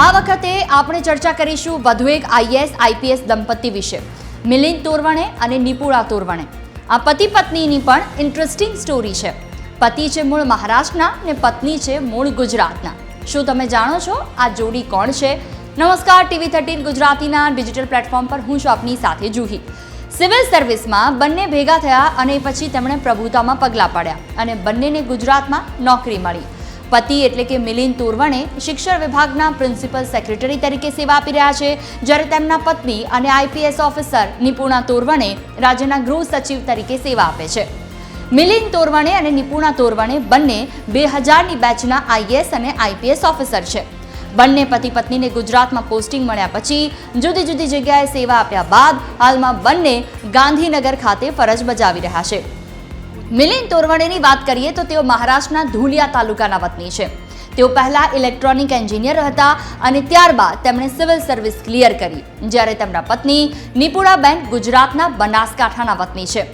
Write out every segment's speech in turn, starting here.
આ વખતે આપણે ચર્ચા કરીશું વધુ એક આઈએએસ આઈપીએસ દંપતી વિશે, મિલિંદ તોરવણે અને નિપુણા તોરવણે. આ પતિ પત્નીની પણ ઇન્ટરેસ્ટિંગ સ્ટોરી છે. પતિ છે મૂળ મહારાષ્ટ્રના ને પત્ની છે મૂળ ગુજરાતના. શું તમે જાણો છો આ જોડી કોણ છે? નમસ્કાર, TV13 ગુજરાતીના ડિજિટલ પ્લેટફોર્મ પર હું છું આપની સાથે જુહી. સિવિલ સર્વિસમાં બંને ભેગા થયા અને પછી તેમણે પ્રભુતામાં પગલાં પાડ્યા અને બંનેને ગુજરાતમાં નોકરી મળી. પતિ એટલે કે મિલિંદ તોરવણે શિક્ષણ વિભાગના પ્રિન્સિપલ સેક્રેટરી તરીકે સેવા આપી રહ્યા છે, જ્યારે તેમના પત્ની અને આઈપીએસ ઓફિસર નિપુણા તોરવણે રાજ્યના ગૃહ સચિવ તરીકે સેવા આપે છે. મિલિંદ તોરવણે અને નિપુણા તોરવણે બંને 2000ની બેચના આઈએએસ અને આઈપીએસ ઓફિસર છે. બંને પતિ પત્નીને ગુજરાતમાં પોસ્ટિંગ મળ્યા પછી જુદી જુદી જગ્યાએ સેવા આપ્યા બાદ હાલમાં બંને ગાંધીનગર ખાતે ફરજ બજાવી રહ્યા છે. મિલિંદ તોરવણેની વાત કરીએ તો તેઓ મહારાષ્ટ્રના ધુલિયા તાલુકાના વતની છે. તેઓ પહેલા ઇલેક્ટ્રોનિક એન્જિનિયર હતા અને ત્યારબાદ તેમણે સિવિલ સર્વિસ ક્લિયર કરી, જ્યારે તેમના પત્ની નિપુણાબેન ગુજરાતના બનાસકાંઠાના વતની છે.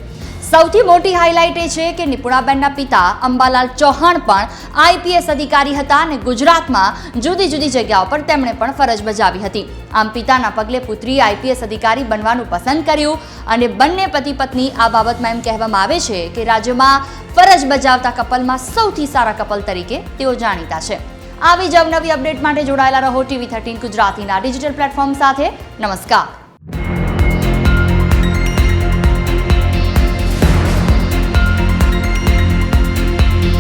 સૌથી મોટી હાઇલાઇટ એ છે કે નિપુણાબેનના પિતા અંબાલાલ ચૌહાણ પણ આઈપીએસ અધિકારી હતા અને ગુજરાતમાં જુદી જુદી જગ્યાઓ પર તેમણે પણ ફરજ બજાવી હતી. આમ પિતાના પગલે પુત્રીએ આઈપીએસ અધિકારી બનવાનું પસંદ કર્યું અને બંને પતિ પત્ની આ બાબતમાં એમ કહેવામાં આવે છે કે રાજ્યમાં ફરજ બજાવતા કપલમાં સૌથી સારા કપલ તરીકે તેઓ જાણીતા છે. આવી જ અવનવી અપડેટ માટે જોડાયેલા રહો TV13 ગુજરાતીના ડિજિટલ પ્લેટફોર્મ સાથે. નમસ્કાર.